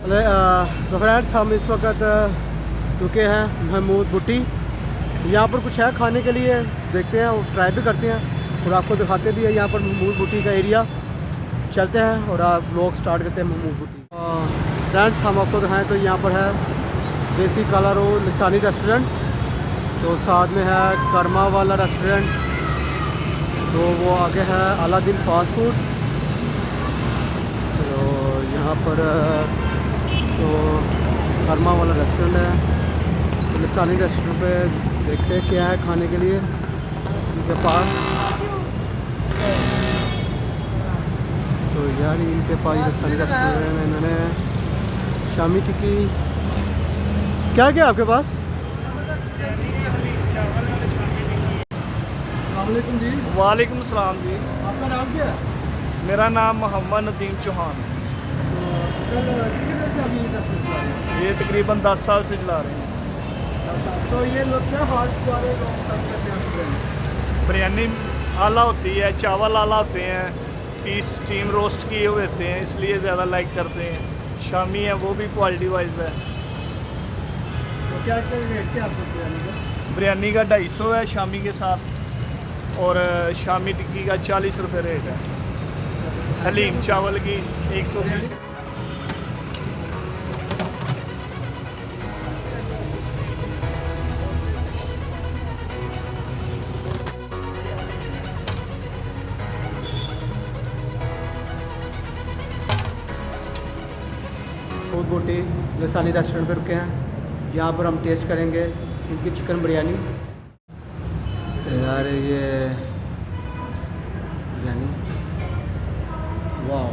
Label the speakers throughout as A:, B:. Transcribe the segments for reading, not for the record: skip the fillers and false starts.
A: तो फ्रेंड्स हम इस वक्त रुके हैं महमूद बुटी। यहाँ पर कुछ है खाने के लिए, देखते हैं और ट्राई भी करते हैं और आपको दिखाते भी हैं यहाँ पर महमूद बुटी का एरिया। चलते हैं और आप लोग स्टार्ट करते हैं महमूद बुटी। फ्रेंड्स हम आपको दिखाएँ तो यहाँ पर है देसी काला रोड लिसानी रेस्टोरेंट, तो साथ में है कर्मा वाला रेस्टोरेंट, तो वो आगे है अलादीन फास्ट फूड। तो यहाँ पर तो कर्मा वाला रेस्टोरेंट है, तो लिसानी रेस्टोरेंट पे देखते हैं क्या है खाने के लिए इनके पास। तो यार इनके पास लिसानी रेस्टोरेंट में इन्होंने शामी टिक्की, क्या क्या आपके पास? अस्सलामुअलैकुम जी।
B: वालेकुम सलाम जी।
A: आपका नाम क्या है?
B: मेरा नाम मोहम्मद नदीम चौहान। ये तकरीबन 10 साल से चला रहे हैं।
A: तो ये लोग क्या
B: बिरयानी आला होती है, चावल आला होते हैं, पीस स्टीम रोस्ट किए हुए होते हैं, इसलिए ज़्यादा लाइक करते हैं। शामी है वो भी क्वालिटी वाइज है।
A: तो क्या रेट क्या आपको बिरयानी का?
B: बिरयानी का 250 है शामी के साथ, और शामी टिक्की का 40 रुपये रेट है। हलीम चावल की 120।
A: बहुत बोटी लसानी रेस्टोरेंट पे रुके हैं, यहाँ पर हम टेस्ट करेंगे इनकी चिकन बिरयानी। यार ये बिरयानी वाह,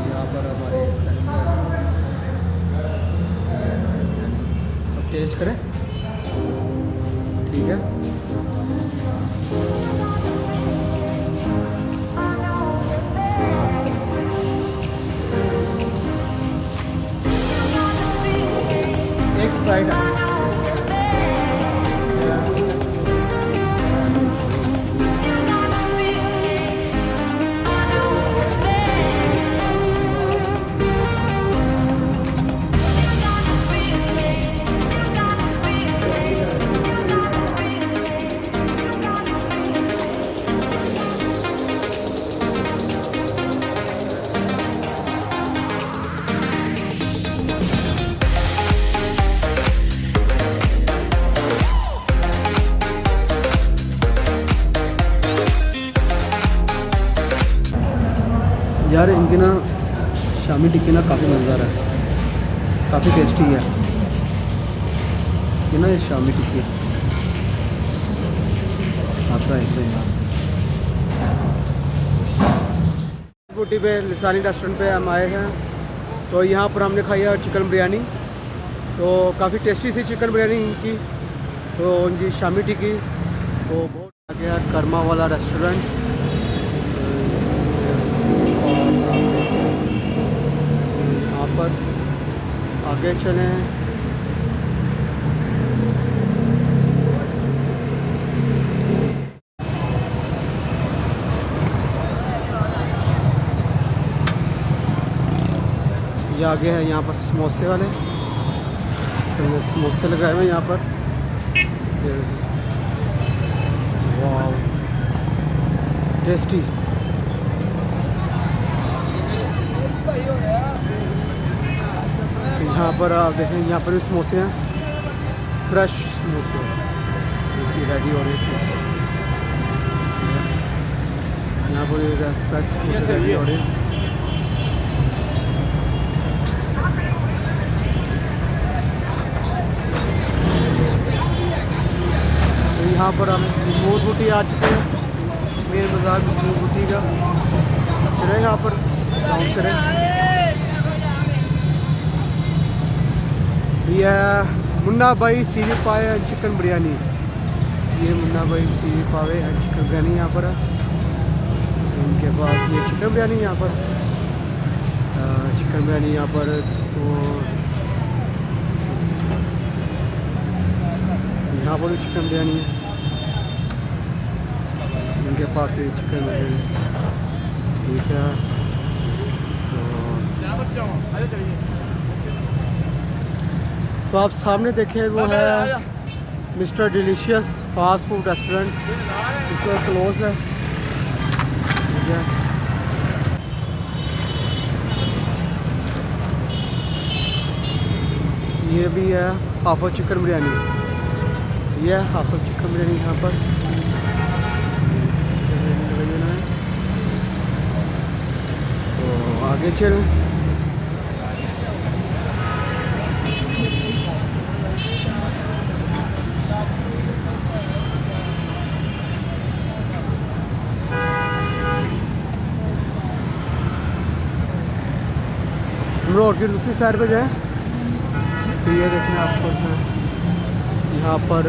A: यहाँ पर हमारे अब टेस्ट करें, ठीक है। एक स्प्राइट है। यार इनकी ना शामी टिक्की ना काफ़ी मज़ेदार है, काफ़ी टेस्टी है ये ना, ये शामी टिक्की आपका यार। बूटी पे लिसानी रेस्टोरेंट पे हम आए हैं, तो यहाँ पर हमने खाई है चिकन बिरयानी, तो काफ़ी टेस्टी थी चिकन बिरयानी इनकी। तो उनकी शामी टिक्की तो बहुत आगे है कर्मा वाला रेस्टोरेंट। यहाँ पर आगे चलें, ये आगे है यहाँ पर समोसे वाले, तो ये समोसे लगाए हुए हैं यहाँ पर। वाह टेस्टी। यहाँ पर आप देखें, यहाँ पर भी समोसे हैं, फ्रेश समोसे रेडी हो रहे हैं। यहाँ पर फ्रेश समोसे रेडी हो रहे हैं। तो यहाँ पर हम महमूद बुटी आ चुके हैं, मेन बाज़ार महमूद बुटी का। चलें यहाँ पर काउंट करें। ये मुन्ना भाई सीरी पाए एंड चिकन बिरयानी, ये मुन्ना भाई सीरी पावे एंड चिकन बिरयानी यहाँ पर है। इनके पास ये चिकन बिरयानी यहाँ पर, चिकन बिरयानी यहाँ पर। तो यहाँ पर भी चिकन बिरयानी है। इनके पास ये चिकन है, ठीक है। तो आप सामने देखें वो है mister delicious fast food restaurant, इसका क्लोज है, ठीक है। ये भी है हाफा चिकन बिरयानी, ये है हाफा चिकन बिरयानी यहाँ पर। तो आगे चलें। हम रोड की दूसरी साइड पे जाएं तो ये देखें आपको यहाँ पर